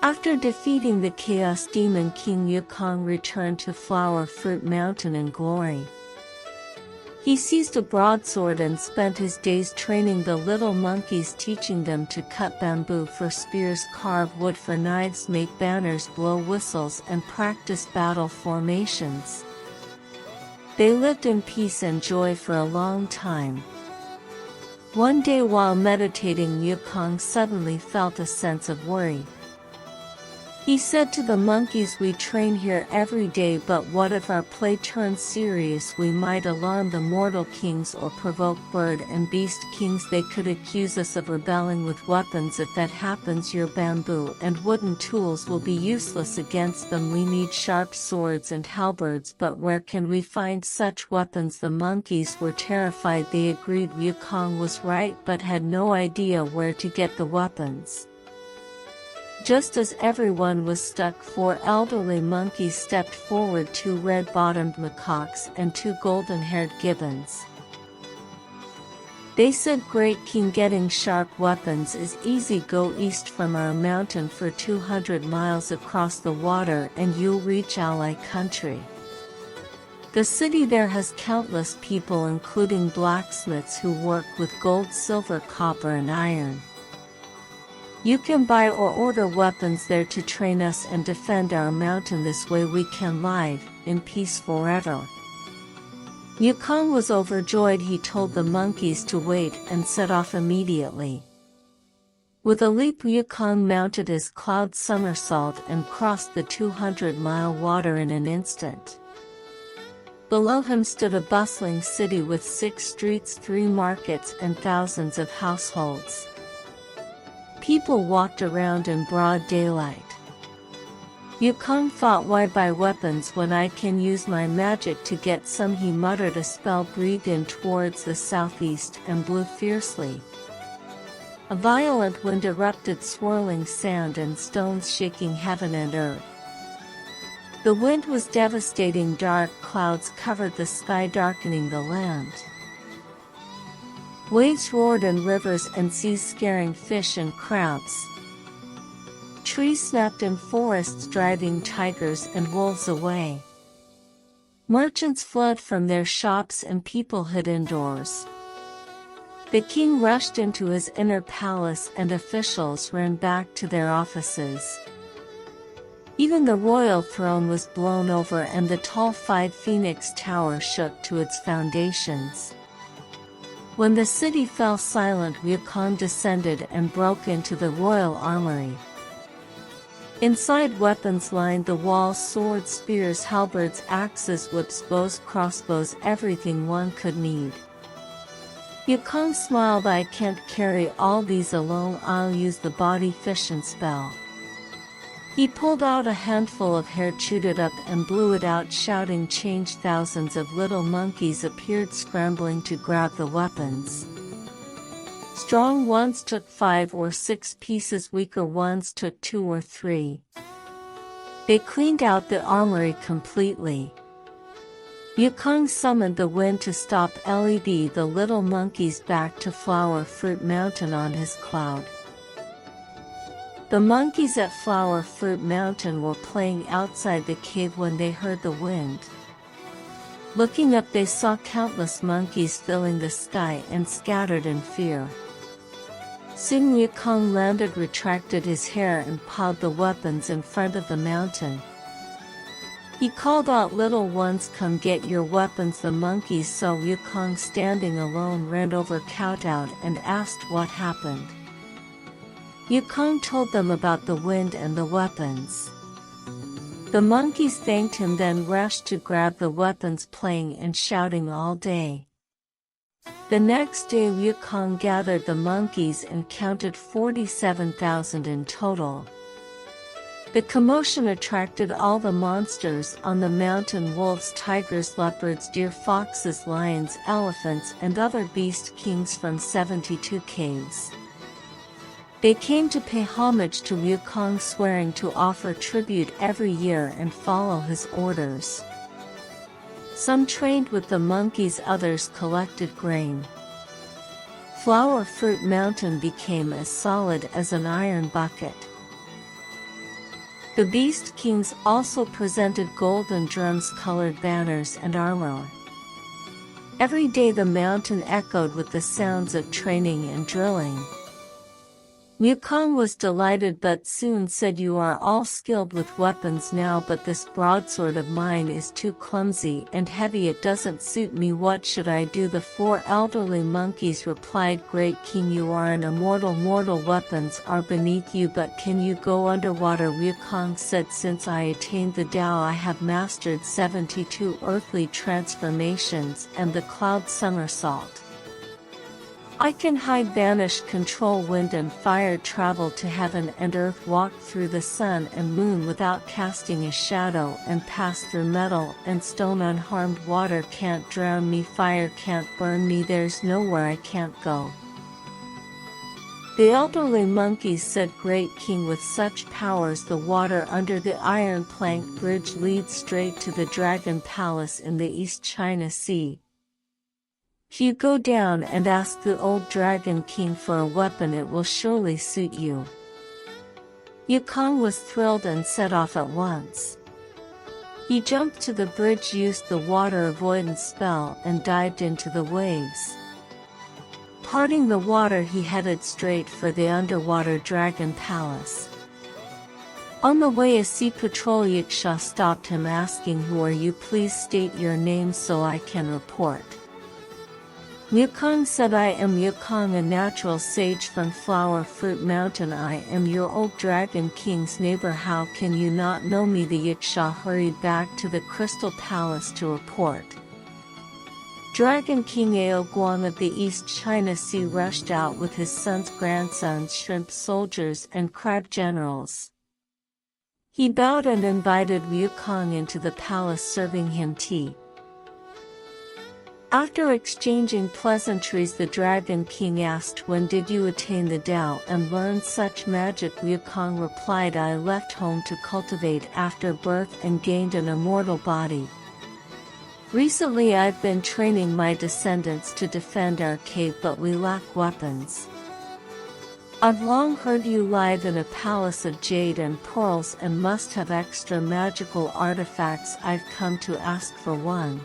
After defeating the Chaos Demon King, Yukong returned to Flower Fruit Mountain in glory. He seized a broadsword and spent his days training the little monkeys, teaching them to cut bamboo for spears, carve wood for knives, make banners, blow whistles, and practice battle formations. They lived in peace and joy for a long time. One day while meditating, Yukong suddenly felt a sense of worry. He said to the monkeys, "We train here every day, but what if our play turns serious? We might alarm the mortal kings or provoke bird and beast kings. They could accuse us of rebelling with weapons. If that happens, your bamboo and wooden tools will be useless against them. We need sharp swords and halberds, but where can we find such weapons?" The monkeys were terrified. They agreed Yukong was right, but had no idea where to get the weapons. Just as everyone was stuck, 4 elderly monkeys stepped forward: 2 red-bottomed macaques and 2 golden-haired gibbons. They said, "Great King, getting sharp weapons is easy. Go east from our mountain for 200 miles across the water and you'll reach Ally country. The city there has countless people, including blacksmiths who work with gold, silver, copper, and iron. You can buy or order weapons there to train us and defend our mountain. This way we can live in peace forever." Yukong was overjoyed. He told the monkeys to wait and set off immediately. With a leap, Yukong mounted his cloud somersault and crossed the 200-mile water in an instant. Below him stood a bustling city with 6 streets, 3 markets, and thousands of households. People walked around in broad daylight. Yukong thought, "Why buy weapons when I can use my magic to get some?" He muttered a spell, breathed in towards the southeast, and blew fiercely. A violent wind erupted, swirling sand and stones, shaking heaven and earth. The wind was devastating. Dark clouds covered the sky, darkening the land. Waves roared in rivers and seas, scaring fish and crabs. Trees snapped in forests, driving tigers and wolves away. Merchants fled from their shops and people hid indoors. The king rushed into his inner palace and officials ran back to their offices. Even the royal throne was blown over and the tall 5-phoenix tower shook to its foundations. When the city fell silent, Yukong descended and broke into the royal armory. Inside, weapons lined the walls: swords, spears, halberds, axes, whips, bows, crossbows, everything one could need. Yukong smiled. "I can't carry all these alone. I'll use the body fission spell." He pulled out a handful of hair, chewed it up, and blew it out, shouting, "Change!" Thousands of little monkeys appeared, scrambling to grab the weapons. Strong ones took 5 or 6 pieces, weaker ones took 2 or 3. They cleaned out the armory completely. Yukong summoned the wind to stop, led the little monkeys back to Flower Fruit Mountain on his cloud. The monkeys at Flower Fruit Mountain were playing outside the cave when they heard the wind. Looking up, they saw countless monkeys filling the sky and scattered in fear. Soon Yukong landed, retracted his hair, and piled the weapons in front of the mountain. He called out, "Little ones, come get your weapons." The monkeys saw Yukong standing alone, ran over, kowtowed, and asked what happened. Yukong told them about the wind and the weapons. The monkeys thanked him, then rushed to grab the weapons, playing and shouting all day. The next day, Yukong gathered the monkeys and counted 47,000 in total. The commotion attracted all the monsters on the mountain: wolves, tigers, leopards, deer, foxes, lions, elephants, and other beast kings from 72 caves. They came to pay homage to Yukong, swearing to offer tribute every year and follow his orders. Some trained with the monkeys, others collected grain. Flower Fruit Mountain became as solid as an iron bucket. The Beast Kings also presented golden drums-colored banners and armor. Every day the mountain echoed with the sounds of training and drilling. Wukong was delighted but soon said, "You are all skilled with weapons now, but this broadsword of mine is too clumsy and heavy, it doesn't suit me, what should I do?" The four elderly monkeys replied, "Great King, you are an immortal, mortal weapons are beneath you, but can you go underwater?" Wukong said, "Since I attained the Tao, I have mastered 72 earthly transformations and the cloud somersault. I can hide, vanish, control wind and fire, travel to heaven and earth, walk through the sun and moon without casting a shadow, and pass through metal and stone unharmed. Water can't drown me, fire can't burn me, there's nowhere I can't go." The elderly monkeys said, "Great King, with such powers the water under the iron plank bridge leads straight to the Dragon Palace in the East China Sea. If you go down and ask the old Dragon King for a weapon, it will surely suit you." Wukong was thrilled and set off at once. He jumped to the bridge, used the water avoidance spell and dived into the waves. Parting the water, he headed straight for the underwater Dragon Palace. On the way, a sea patrol Yiksha stopped him, asking, "Who are you? Please state your name so I can report." Wukong said, "I am Wukong, a natural sage from Flower Fruit Mountain. I am your old Dragon King's neighbor. How can you not know me?" The Yiksha hurried back to the Crystal Palace to report. Dragon King Ao Guang of the East China Sea rushed out with his son's grandsons, shrimp soldiers and crab generals. He bowed and invited Wukong into the palace, serving him tea. After exchanging pleasantries, the Dragon King asked, "When did you attain the Tao and learn such magic?" Wukong replied, "I left home to cultivate after birth and gained an immortal body. Recently I've been training my descendants to defend our cave, but we lack weapons. I've long heard you live in a palace of jade and pearls and must have extra magical artifacts. I've come to ask for one."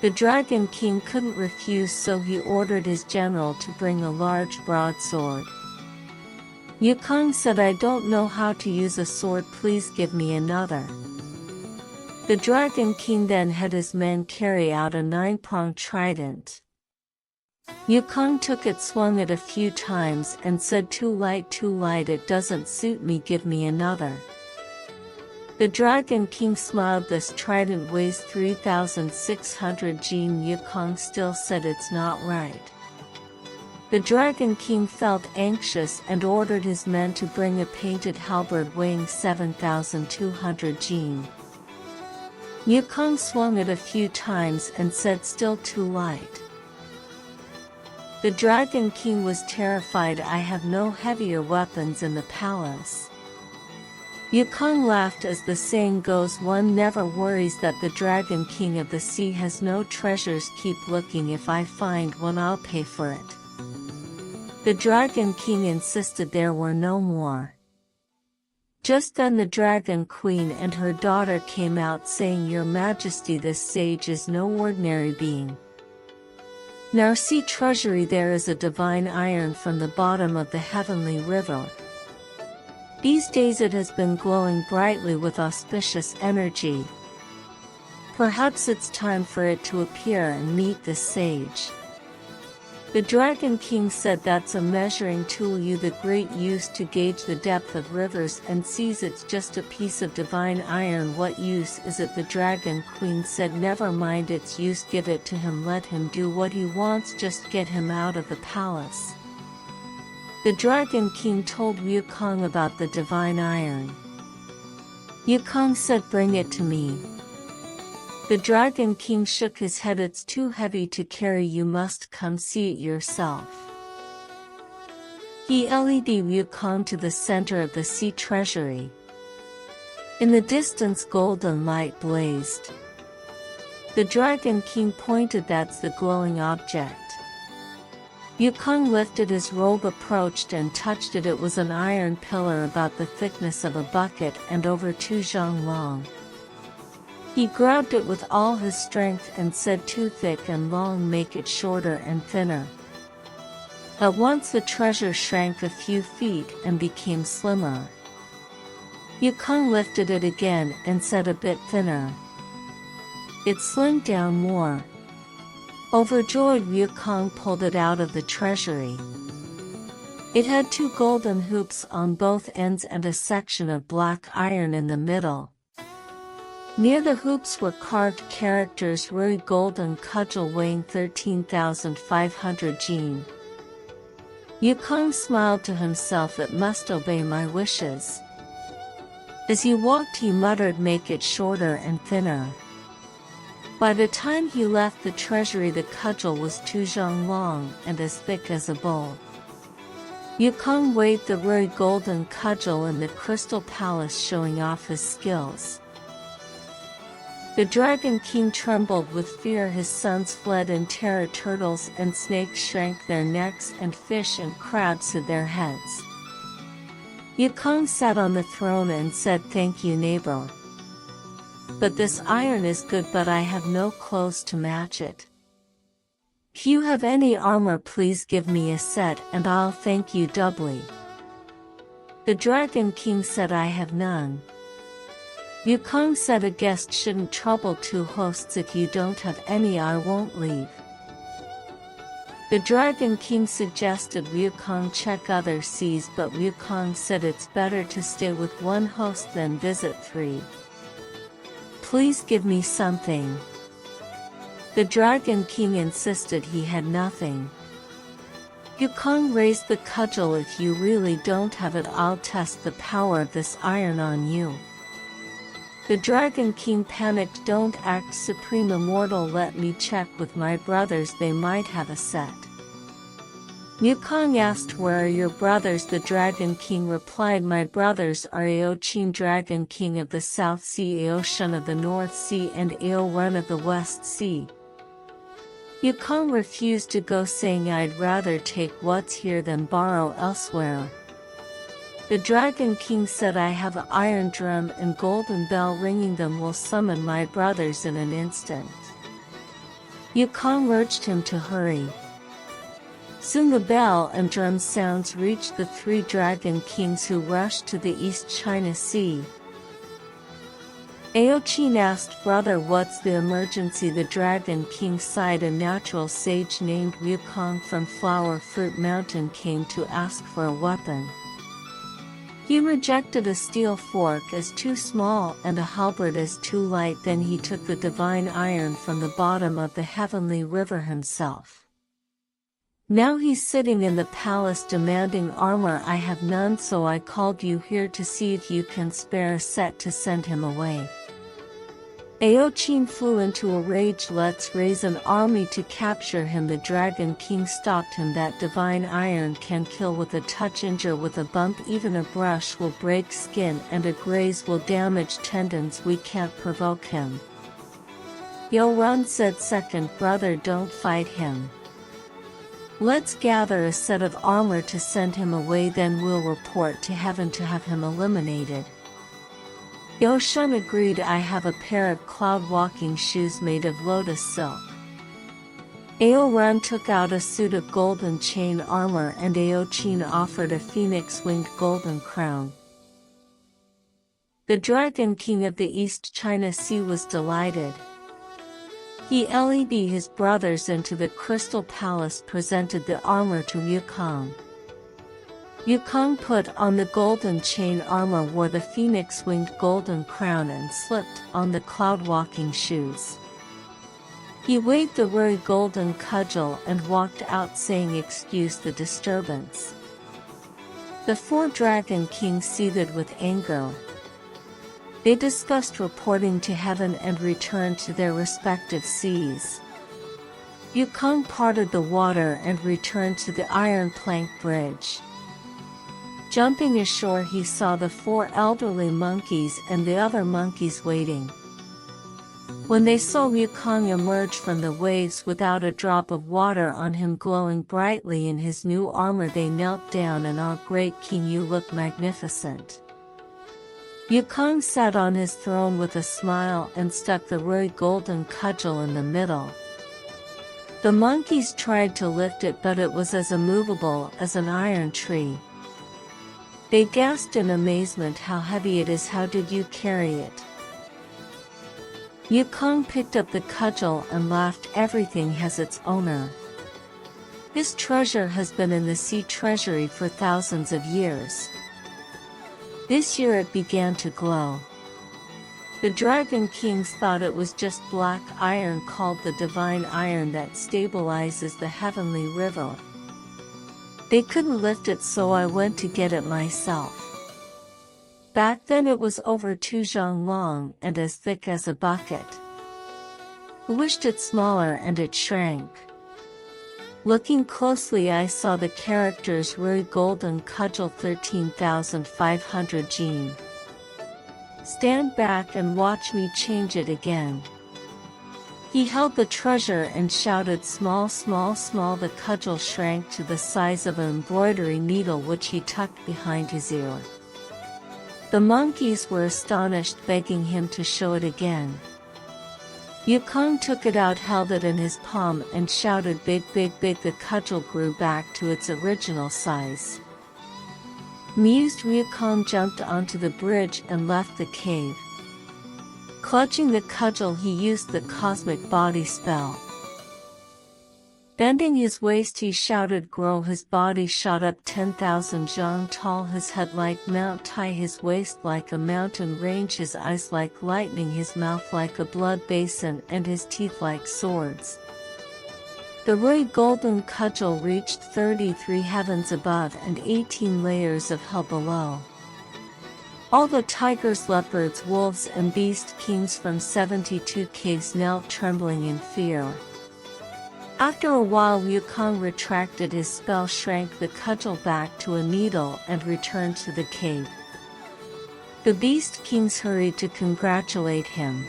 The Dragon King couldn't refuse, so he ordered his general to bring a large broadsword. Wukong said, "I don't know how to use a sword, please give me another." The Dragon King then had his men carry out a 9-pronged trident. Wukong took it, swung it a few times and said, too light, it doesn't suit me, give me another." The Dragon King smiled, "This trident weighs 3,600 jin." Wukong still said, "It's not right." The Dragon King felt anxious and ordered his men to bring a painted halberd weighing 7,200 jin. Wukong swung it a few times and said, "Still too light." The Dragon King was terrified. "I have no heavier weapons in the palace." Wukong laughed. As the saying goes, one never worries. That the Dragon King of the Sea has no treasures. Keep looking, if I find one I'll pay for it. The Dragon King insisted there were no more. Just then the Dragon Queen and her daughter came out, saying, "Your Majesty, this sage is no ordinary being. In our sea treasury there is a divine iron from the bottom of the heavenly river. These days it has been glowing brightly with auspicious energy. Perhaps it's time for it to appear and meet the sage." The Dragon King said, "That's a measuring tool you the great use to gauge the depth of rivers and seas. It's just a piece of divine iron. What use is it?" The Dragon Queen said, "Never mind its use, give it to him, let him do what he wants, just get him out of the palace." The Dragon King told Wukong about the divine iron. Wukong said, "Bring it to me." The Dragon King shook his head, "It's too heavy to carry, you must come see it yourself." He led Wukong to the center of the sea treasury. In the distance golden light blazed. The Dragon King pointed, "That's the glowing object." Yukong lifted his robe, approached and touched it. It was an iron pillar about the thickness of a bucket and over 2 zhang long. He grabbed it with all his strength and said, "Too thick and long, make it shorter and thinner." At once the treasure shrank a few feet and became slimmer. Yukong lifted it again and said, "A bit thinner." It slimmed down more. Overjoyed, Yukong pulled it out of the treasury. It had 2 golden hoops on both ends and a section of black iron in the middle. Near the hoops were carved characters: Rui golden cudgel weighing 13,500 jin. Yukong smiled to himself, "It must obey my wishes." As he walked he muttered, "Make it shorter and thinner." By the time he left the treasury the cudgel was 2 zhang long and as thick as a bowl. Yukong waved the Rui golden cudgel in the crystal palace, showing off his skills. The Dragon King trembled with fear. His sons fled in terror. Turtles and snakes shrank their necks, and fish and crabs hid their heads. Yukong sat on the throne and said, "Thank you, neighbor. But this iron is good, but I have no clothes to match it. If you have any armor, please give me a set, and I'll thank you doubly." The Dragon King said, "I have none." Yukong said, "A guest shouldn't trouble 2 hosts. If you don't have any, I won't leave." The Dragon King suggested Yukong check other seas, but Yukong said it's better to stay with 1 host than visit 3. "Please give me something." The Dragon King insisted. He had nothing. Yukong raised the cudgel. "If you really don't have it, I'll test the power of this iron on you." The Dragon King panicked. "Don't act, Supreme Immortal. Let me check with my brothers. They might have a set." Yukong asked, "Where are your brothers?" The Dragon King replied, "My brothers are Aochin, Dragon King of the South Sea, Aoshun of the North Sea, and Aorun of the West Sea." Yukong refused to go, saying, "I'd rather take what's here than borrow elsewhere." The Dragon King said, "I have an iron drum and golden bell. Ringing them will summon my brothers in an instant." Yukong urged him to hurry. Soon the bell and drum sounds reached the 3 Dragon Kings, who rushed to the East China Sea. Aochin asked, "Brother, what's the emergency?" The Dragon King sighed. "A natural sage named Yukong from Flower Fruit Mountain came to ask for a weapon. He rejected a steel fork as too small and a halberd as too light. Then he took the divine iron from the bottom of the heavenly river himself. Now he's sitting in the palace demanding armor. I have none, so I called you here to see if you can spare a set to send him away." Aochin flew into a rage. "Let's raise an army to capture him." The Dragon King stopped him. "That divine iron can kill with a touch, injure with a bump. Even a brush will break skin, and a graze will damage tendons. We can't provoke him." Yorun said, "Second brother, don't fight him. Let's gather a set of armor to send him away, then we'll report to heaven to have him eliminated." Yoshun agreed. "I have a pair of cloud-walking shoes made of lotus silk." Aorun took out a suit of golden chain armor, and Aochin offered a phoenix-winged golden crown. The Dragon King of the East China Sea was delighted. He led his brothers into the Crystal Palace, presented the armor to Yukong. Yukong put on the golden chain armor, wore the phoenix-winged golden crown, and slipped on the cloud-walking shoes. He waved the Rui golden cudgel and walked out, saying, "Excuse the disturbance." The 4 Dragon Kings seethed with anger. They discussed reporting to heaven and returned to their respective seas. Yukong parted the water and returned to the iron plank bridge. Jumping ashore, he saw the 4 elderly monkeys and the other monkeys waiting. When they saw Wukong emerge from the waves without a drop of water on him glowing brightly in his new armor, they knelt down and, "Our great king, you look magnificent." Wukong sat on his throne with a smile and stuck the rare golden cudgel in the middle. The monkeys tried to lift it, but it was as immovable as an iron tree. They gasped in amazement. "How heavy it is! How did you carry it?" Wukong picked up the cudgel and laughed. "Everything has its owner. This treasure has been in the sea treasury for thousands of years." This year it began to glow. The Dragon Kings thought it was just black iron called the divine iron that stabilizes the heavenly river. They couldn't lift it, so I went to get it myself. Back then it was over 2 zhang long and as thick as a bucket. I wished it smaller and it shrank. Looking closely, I saw the characters Rui Golden Cudgel 13,500 Gene. Stand back and watch me change it again. He held the treasure and shouted, "Small, small, small." The cudgel shrank to the size of an embroidery needle which he tucked behind his ear. The monkeys were astonished, begging him to show it again. Wukong took it out, held it in his palm, and shouted, "Big, big, big." The cudgel grew back to its original size. Amused, Wukong jumped onto the bridge and left the cave. Clutching the cudgel, he used the cosmic body spell. Bending his waist, he shouted, "Grow." His body shot up 10,000 zhang tall, his head like Mount Tai, his waist like a mountain range, his eyes like lightning, his mouth like a blood basin, and his teeth like swords. The Rui Golden Cudgel reached 33 heavens above and 18 layers of hell below. All the tigers, leopards, wolves, and beast kings from 72 caves knelt trembling in fear. After a while, Wukong retracted his spell, shrank the cudgel back to a needle, and returned to the cave. The beast kings hurried to congratulate him.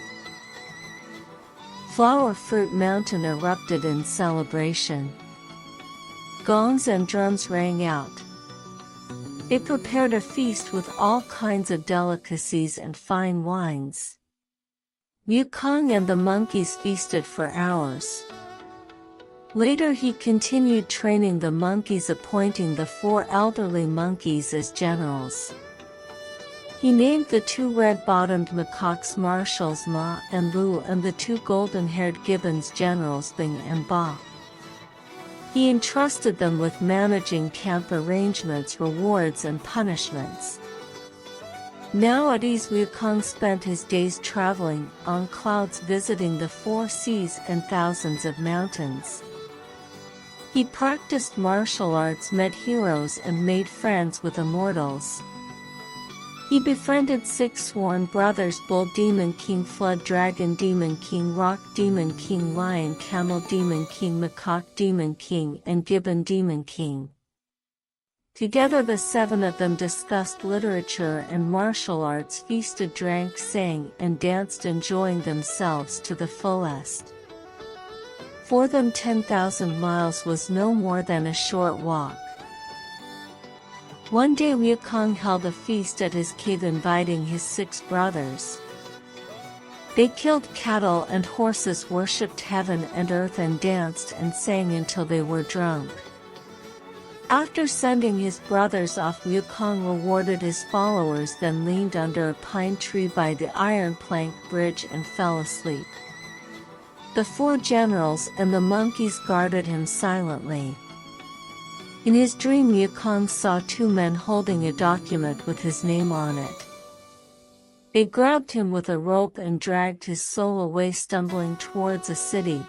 Flower Fruit Mountain erupted in celebration. Gongs and drums rang out. They prepared a feast with all kinds of delicacies and fine wines. Wukong and the monkeys feasted for hours. Later he continued training the monkeys, appointing the 4 elderly monkeys as generals. He named the 2 red-bottomed macaques marshals Ma and Lu, and the 2 golden-haired gibbons generals Bing and Ba. He entrusted them with managing camp arrangements, rewards, and punishments. Now at ease, Wukong spent his days traveling on clouds, visiting the 4 seas and thousands of mountains. He practiced martial arts, met heroes, and made friends with immortals. He befriended 6 sworn brothers: Bull Demon King, Flood Dragon Demon King, Rock Demon King, Lion Camel Demon King, Macaque Demon King, and Gibbon Demon King. Together the 7 of them discussed literature and martial arts, feasted, drank, sang, and danced, enjoying themselves to the fullest. For them 10,000 miles was no more than a short walk. One day Wukong held a feast at his cave, inviting his 6 brothers. They killed cattle and horses, worshipped heaven and earth, and danced and sang until they were drunk. After sending his brothers off, Wukong rewarded his followers, then leaned under a pine tree by the iron plank bridge and fell asleep. The 4 generals and the monkeys guarded him silently. In his dream, Wukong saw 2 men holding a document with his name on it. They grabbed him with a rope and dragged his soul away, stumbling towards a city.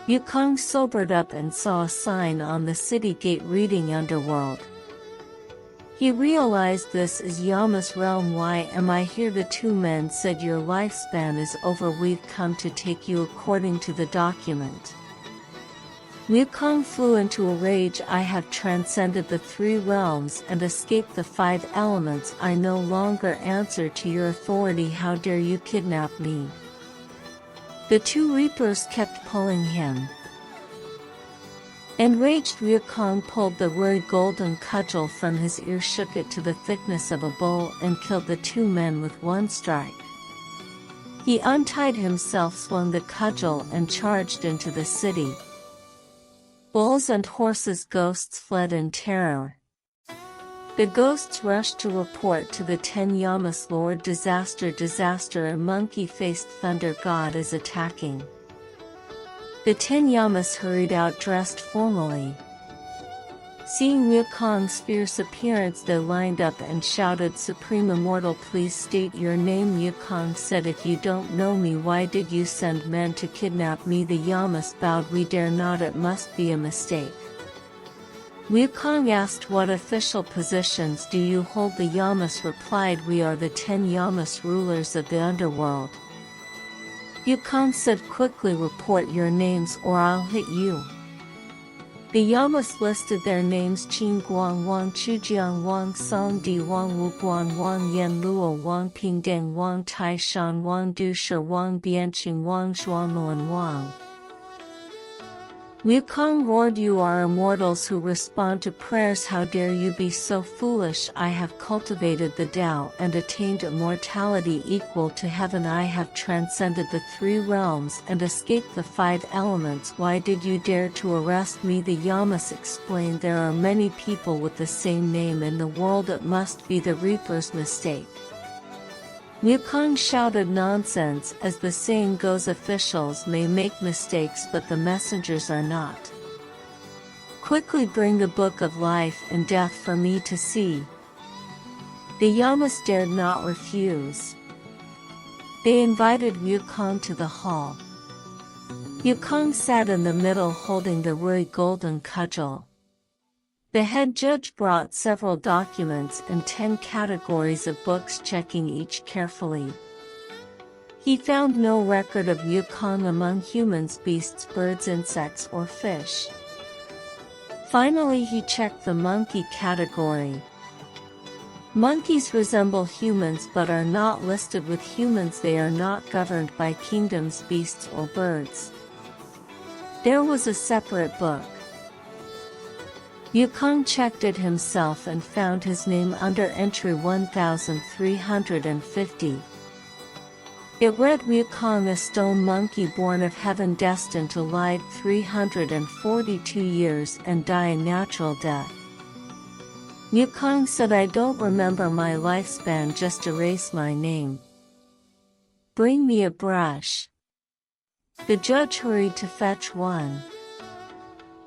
Wukong sobered up and saw a sign on the city gate reading Underworld. He realized, this is Yama's realm. "Why am I here?" The 2 men said, "Your lifespan is over. We've come to take you according to the document." Wukong flew into a rage. "I have transcended the 3 realms and escaped the 5 elements. I no longer answer to your authority. How dare you kidnap me?" The two reapers kept pulling him. Enraged, Wukong pulled the rude golden cudgel from his ear, shook it to the thickness of a bowl, and killed the two men with one strike. He untied himself, swung the cudgel, and charged into the city. Bulls and horses' ghosts fled in terror. The ghosts rushed to report to the 10 Yamas, Lord, disaster, disaster, a monkey-faced thunder god is attacking. The 10 Yamas hurried out dressed formally. Seeing Wukong's fierce appearance, they lined up and shouted, "Supreme Immortal, please state your name." Wukong said, "If you don't know me, why did you send men to kidnap me?" The Yamas bowed. "We dare not, it must be a mistake." Wukong asked, "What official positions do you hold?" The Yamas replied, "We are the 10 Yamas, rulers of the underworld." Wukong said, "Quickly report your names or I'll hit you." The Yamas listed their names: Qin Guang Wang, Chujiang Wang, Song Di Wang, Wuguan Wang, Yan Luo Wang, Pingdeng Wang, Taishan Wang, Dusha Wang, Bianqing Wang, Zhuangmuan Wang. Wukong roared, "You are immortals who respond to prayers. How dare you be so foolish? I have cultivated the Tao and attained immortality equal to heaven. I have transcended the 3 realms and escaped the 5 elements. Why did you dare to arrest me?" The Yamas explained, "There are many people with the same name in the world. It must be the Reaper's mistake." Wukong shouted, "Nonsense! As the saying goes, officials may make mistakes, but the messengers are not. Quickly bring the Book of Life and Death for me to see." The Yamas dared not refuse. They invited Wukong to the hall. Wukong sat in the middle holding the ruby golden cudgel. The head judge brought several documents and 10 categories of books, checking each carefully. He found no record of Wukong among humans, beasts, birds, insects, or fish. Finally, he checked the monkey category. Monkeys resemble humans but are not listed with humans. They are not governed by kingdoms, beasts, or birds. There was a separate book. Wukong checked it himself and found his name under entry 1350. It read, "Wukong, a stone monkey born of heaven, destined to live 342 years and die a natural death." Wukong said, "I don't remember my lifespan, just erase my name. Bring me a brush." The judge hurried to fetch one.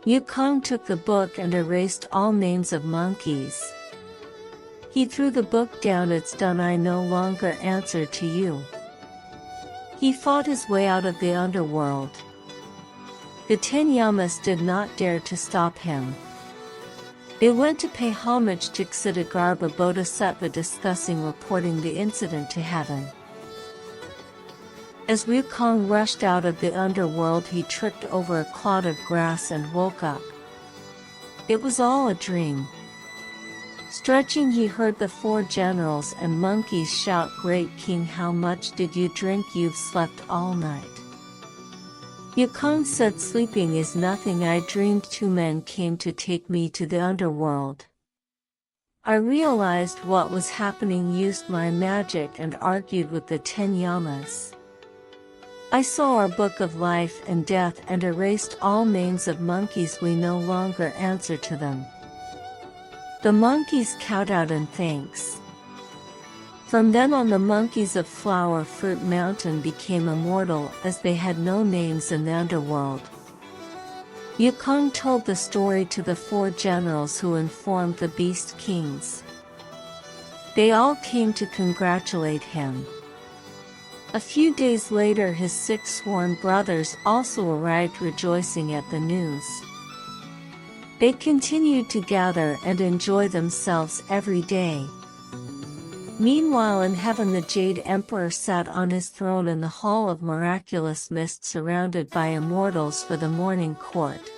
Wukong took the book and erased all names of monkeys. He threw the book down. "It's done. I no longer answer to you." He fought his way out of the underworld. The 10 Yamas did not dare to stop him. They went to pay homage to Ksitigarbha Bodhisattva, discussing reporting the incident to heaven. As Wukong rushed out of the underworld, he tripped over a clod of grass and woke up. It was all a dream. Stretching, he heard the 4 generals and monkeys shout, "Great King, how much did you drink? You've slept all night." Wukong said, "Sleeping is nothing. I dreamed 2 men came to take me to the underworld. I realized what was happening, used my magic, and argued with the 10 Yamas. I saw our Book of Life and Death and erased all names of monkeys. We no longer answer to them." The monkeys kowtowed in thanks. From then on, the monkeys of Flower Fruit Mountain became immortal, as they had no names in the underworld. Wukong told the story to the 4 generals, who informed the Beast Kings. They all came to congratulate him. A few days later, his 6 sworn brothers also arrived, rejoicing at the news. They continued to gather and enjoy themselves every day. Meanwhile, in heaven, the Jade Emperor sat on his throne in the Hall of Miraculous Mist, surrounded by immortals for the morning court.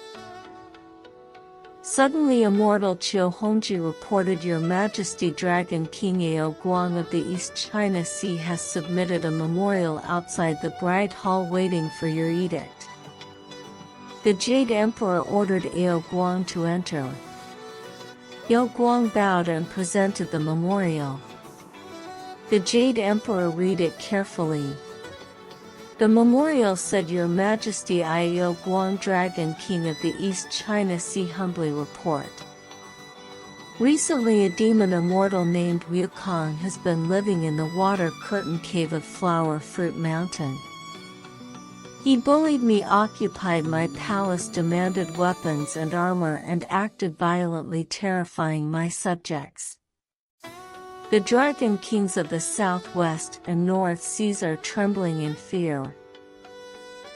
Suddenly immortal Qiu Hongji reported, Your Majesty, Dragon King Ao Guang of the East China Sea has submitted a memorial outside the Bright Hall waiting for your edict. The Jade Emperor ordered Ao Guang to enter. Ao Guang bowed and presented the memorial. The Jade Emperor read it carefully. The memorial said, Your Majesty, I, Ao Guang, Dragon King of the East China Sea, humbly report. Recently a demon immortal named Wukong has been living in the water curtain cave of Flower Fruit Mountain. He bullied me, occupied my palace, demanded weapons and armor, and acted violently, terrifying my subjects. The dragon kings of the southwest and north seas are trembling in fear.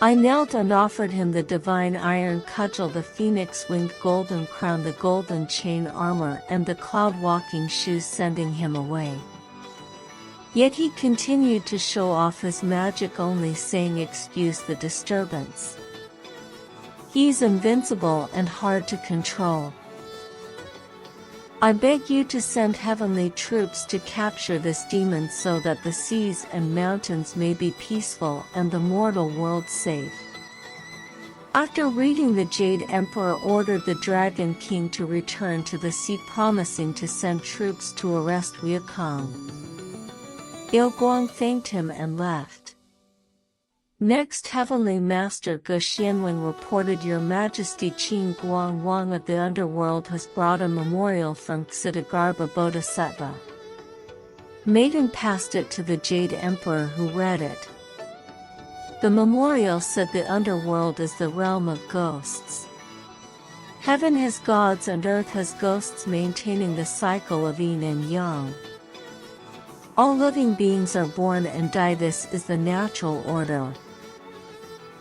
I knelt and offered him the divine iron cudgel, the phoenix-winged golden crown, the golden chain armor, and the cloud-walking shoes, sending him away. Yet he continued to show off his magic, only saying, Excuse the disturbance. He's invincible and hard to control. I beg you to send heavenly troops to capture this demon so that the seas and mountains may be peaceful and the mortal world safe. After reading, the Jade Emperor ordered the Dragon King to return to the sea, promising to send troops to arrest Wukong. Ao Guang thanked him and left. Next, Heavenly Master Ge Xianwen reported, Your Majesty, Qin Guang Wang of the Underworld has brought a memorial from Ksitigarbha Bodhisattva. Maiden passed it to the Jade Emperor, who read it. The memorial said the Underworld is the realm of ghosts. Heaven has gods and earth has ghosts, maintaining the cycle of yin and yang. All living beings are born and die. This is the natural order.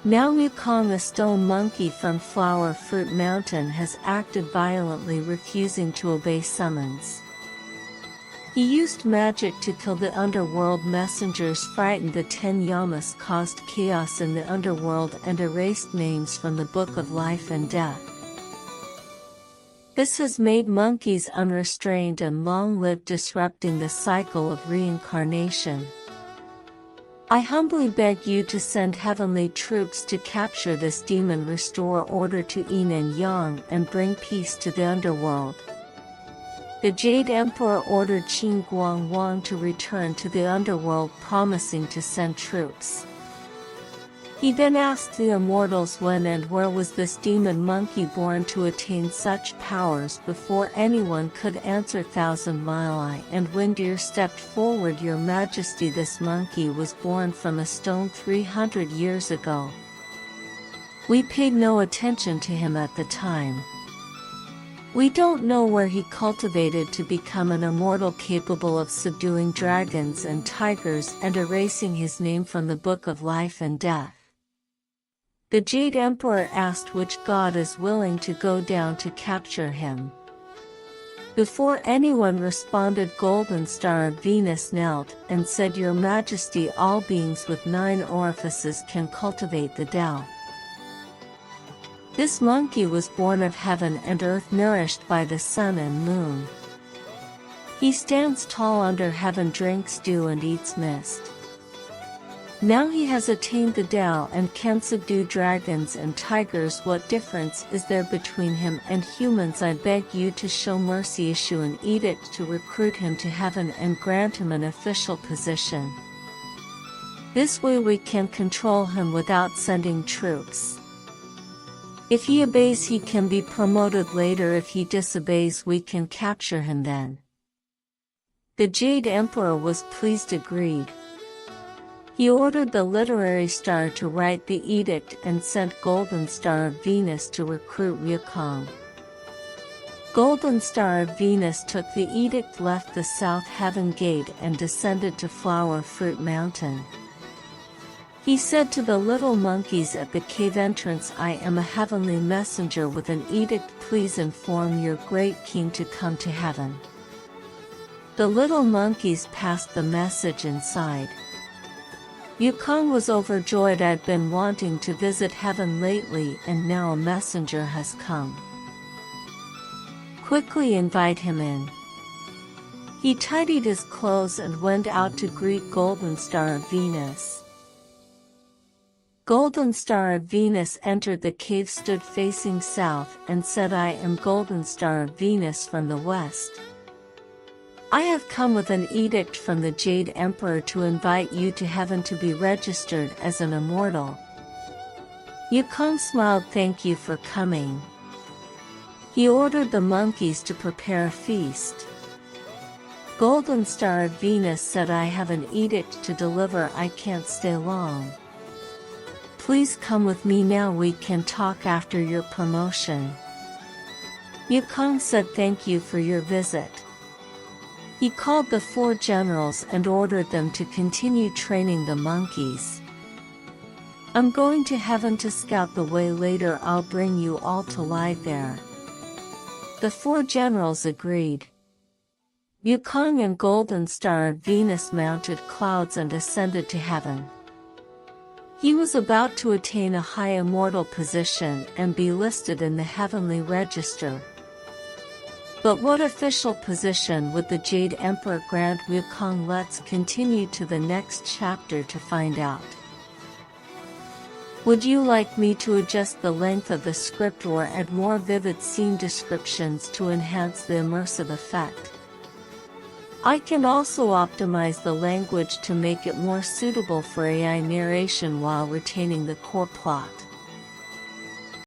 Now Wukong, a stone monkey from Flower Fruit Mountain, has acted violently, refusing to obey summons. He used magic to kill the underworld messengers, frightened the 10 Yamas, caused chaos in the underworld, and erased names from the Book of Life and Death. This has made monkeys unrestrained and long-lived, disrupting the cycle of reincarnation. I humbly beg you to send heavenly troops to capture this demon, restore order to yin and yang, and bring peace to the underworld. The Jade Emperor ordered Qin Guang Wang to return to the underworld, promising to send troops. He then asked the immortals when and where was this demon monkey born to attain such powers. Before anyone could answer, Thousand Mile Eye and Windeer stepped forward. Your Majesty, this monkey was born from a stone 300 years ago. We paid no attention to him at the time. We don't know where he cultivated to become an immortal capable of subduing dragons and tigers and erasing his name from the Book of Life and Death. The Jade Emperor asked which god is willing to go down to capture him. Before anyone responded, Golden Star of Venus knelt and said, Your Majesty, all beings with 9 orifices can cultivate the Tao. This monkey was born of heaven and earth, nourished by the sun and moon. He stands tall under heaven, drinks dew and eats mist. Now he has attained the Tao and can subdue dragons and tigers. What difference is there between him and humans? I beg you to show mercy, issue an edict to recruit him to heaven and grant him an official position. This way we can control him without sending troops. If he obeys, he can be promoted later. If he disobeys, we can capture him then. The Jade Emperor was pleased, agreed. He ordered the literary star to write the edict and sent Golden Star of Venus to recruit Wukong. Golden Star of Venus took the edict, left the South Heaven Gate, and descended to Flower Fruit Mountain. He said to the little monkeys at the cave entrance, I am a heavenly messenger with an edict. Please inform your great king to come to heaven. The little monkeys passed the message inside. Wukong was overjoyed. I'd been wanting to visit heaven lately, and now a messenger has come. quickly invite him in. He tidied his clothes and went out to greet Golden Star of Venus. Golden Star of Venus entered the cave, stood facing south, and said, "I am Golden Star of Venus from the west. I have come with an edict from the Jade Emperor to invite you to heaven to be registered as an immortal." Yukong smiled. "Thank you for coming." He ordered the monkeys to prepare a feast. Golden Star of Venus said, "I have an edict to deliver. I can't stay long. Please come with me now. We can talk after your promotion." Yukong said, "Thank you for your visit." He called the 4 generals and ordered them to continue training the monkeys. "I'm going to heaven to scout the way. Later I'll bring you all to lie there." The 4 generals agreed. Yukong and Golden Star of Venus mounted clouds and ascended to heaven. He was about to attain a high immortal position and be listed in the heavenly register. But what official position would the Jade Emperor grant Yukong? Let's continue to the next chapter to find out. Would you like me to adjust the length of the script or add more vivid scene descriptions to enhance the immersive effect? I can also optimize the language to make it more suitable for AI narration while retaining the core plot.